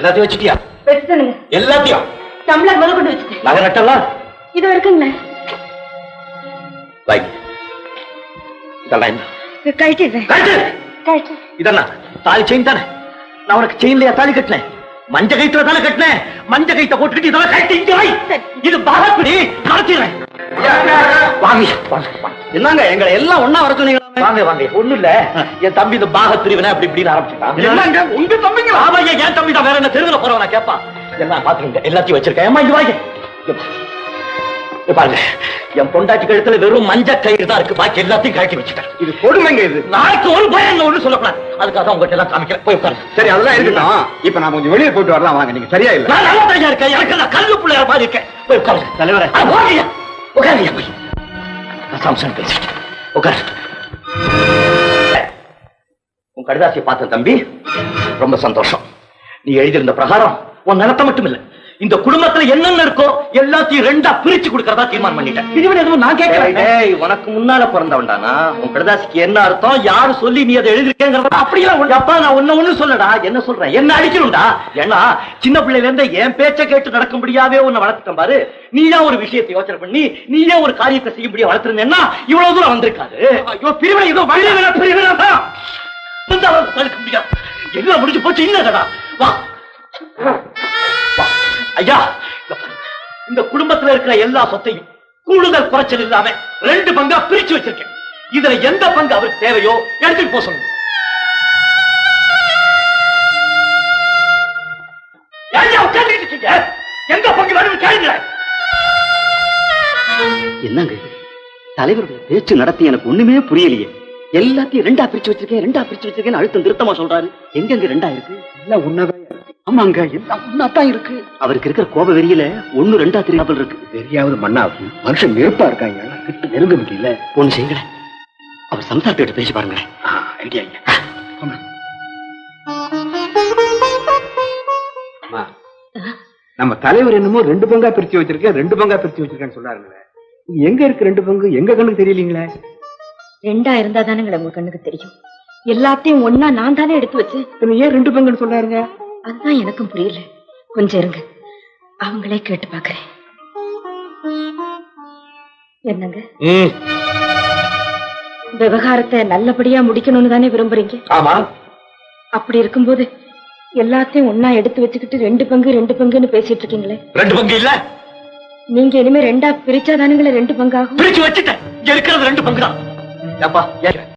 எல்லாத்தையும் வச்சுட்டியா? வச்சுட்டேனுங்க. எல்லாத்தையும் டம்ளர் முதல் கொண்டு வச்சுட்டேன். நகை நட்டெல்லாம் இது இருக்குங்களே. இதெல்லாம் என்ன? கழட்டிடுறேன். கழட்டு. இதெல்லாம் தாலி செயின் தானே? நான் உனக்கு செயின்லயா தாலி கட்டினேன்? மஞ்ச கைத்துல தானே கட்டினேன். மஞ்ச கைத்த போட்டுக்கிட்டு இதெல்லாம் கட்டி இங்க வை. இது பாகப்படி நடத்திடுறேன். வாங்க என்னங்க எங்களை எல்லாம் ஒன்னா வர சொன்னீங்க. வாங்க வாங்க. ஒண்ணு இல்ல, என் தம்பி இந்த பாக பிரிவினை அப்படி இப்படின்னு ஆரம்பிச்சுட்டான். என்னங்க உங்க தம்பிங்க? ஆமா, என் தம்பி தான். வேற என்ன தெருவில் போறவனா கேட்பான். எல்லாம் பாத்துருங்க, எல்லாத்தையும் வச்சிருக்கேன். ஏமா இங்க வாங்க. பாருங்க, என் பொண்டாட்டி கழுத்துல வெறும் மஞ்ச கயிறு தான் இருக்கு. பாக்கி எல்லாத்தையும் கழட்டி வச்சுட்டேன். இது கொடுமைங்க. இது நாளைக்கு ஒரு பயம் ஒண்ணு சொல்லக்கூடாது. அதுக்காக உங்ககிட்ட எல்லாம் காமிக்கிறேன். போய் உட்காரு. சரி, அதெல்லாம் இருக்கட்டும். இப்ப நான் கொஞ்சம் வெளியே போயிட்டு வரலாம். வாங்க. நீங்க சரியா இல்ல. நான் நல்லா தனியா இருக்கேன். எனக்கு நான் கல்லு பிள்ளையார் மாதிரி இருக்கேன். போய் உட்காரு. தலைவரே, போங்க. உட்காருங்க. போய் சாம்சன் பேசிட்டு உட்காரு. உன் கடிதாசியை பார்த்த தம்பி, ரொம்ப சந்தோஷம். நீ எழுதியிருந்த பிரகாரம் உன் நிலத்தை மட்டும் இல்ல, இந்த குடும்பத்துல என்னென்ன இருக்கோ எல்லாத்தையும் ரெண்டா பிரிச்சு கொடுக்கறதா தீர்மானம் பண்ணிட்டேன். இதுவரை எதுவும் நான் கேட்கிறேன். உனக்கு முன்னால பிறந்தவன்டானா? உன் கடிதாசிக்கு என்ன அர்த்தம், யாரு சொல்லி நீ அதை எழுதிருக்கேங்கிறத அப்படியெல்லாம் அப்பா நான் ஒண்ணு சொல்லடா. என்ன சொல்றேன்? என்ன அடிக்கணும்டா. ஏன்னா சின்ன பிள்ளைல இருந்து என் பேச்ச கேட்டு நடக்கும்படியாவே உன்னை வளர்த்துட்டேன் பாரு. நீயா ஒரு விஷயத்தை யோசனை பண்ணி நீயே ஒரு காரியத்தை செய்யும்படியா வளர்த்திருந்தேன்னா இவ்வளவு தூரம் வந்திருக்காது. ஐயோ, பிரிவினை ஏதோ பிரிவினை தான். எல்லாம் முடிஞ்சு போச்சு. இல்லடா, வா ஐயா. இந்த குடும்பத்துல இருக்கிற எல்லா சொத்தையும் கூடுதல் குறைச்சல் இல்லாம 2 பங்கா பிரிச்சு வச்சிருக்கேன். இதுல எந்த பங்கு அவருக்கு தேவையோ எடுத்துட்டு போக சொல்லுங்க. எந்த பங்கு வேணும் கேளுங்க. என்னங்க தலைவருடைய பேச்சு நடத்தி எனக்கு ஒண்ணுமே புரியலையே. எல்லாத்தையும் ரெண்டா பிரிச்சு வச்சிருக்கேன் அழுத்தம் திருத்தமா சொல்றாரு. எங்க ரெண்டா இருக்கு? எல்லாம் ஒன்னாதான் இருக்கு. ஆமாங்க, எல்லாம் ஒன்னாதான் இருக்கு. அவருக்கு இருக்கிற கோப வெறியில 1 2 தெரியாமல் இருக்கு. வெறியாவது மண்ணாவது மனுஷன் நெருப்பா இருக்காங்க. கிட்ட நெருங்க முடியல. ஒண்ணு செய்யுங்களேன், அவர் சம்சாரத்தை பேசி பாருங்களேன். ஐடியா. நம்ம தலைவர் என்னமோ 2 பங்கா பிரிச்சு வச்சிருக்கேன்னு சொன்னாருங்களே. எங்க இருக்கு 2 பங்கு? எங்க கண்ணுக்கு தெரியலீங்களே. 2 இருந்தா தானே உங்க கண்ணுக்கு தெரியும். எல்லாத்தையும் ஒன்னா நான் தானே எடுத்து வச்சேன். ஏன் 2 பங்குன்னு சொன்னாருங்க? அதுதான் எனக்கும் புரியல. கொஞ்சம் இருங்க, அவங்களே கேட்டு பாக்குறேன். என்னங்க, விவகாரத்தை நல்லபடியா முடிக்கணும்னு தானே விரும்புறீங்க? ஆமா. அப்படி இருக்கும்போது எல்லாத்தையும் ஒன்னா எடுத்து வச்சுக்கிட்டு 2 பங்குன்னு பேசிட்டு இருக்கீங்களே. 2 பங்கு இல்ல. நீங்க இனிமே 2ஆ பிரிச்சா தானுங்களே 2 பங்காகும். பிரிச்சு வச்சுட்டேன். இருக்கிறது 2 பங்கு தான்.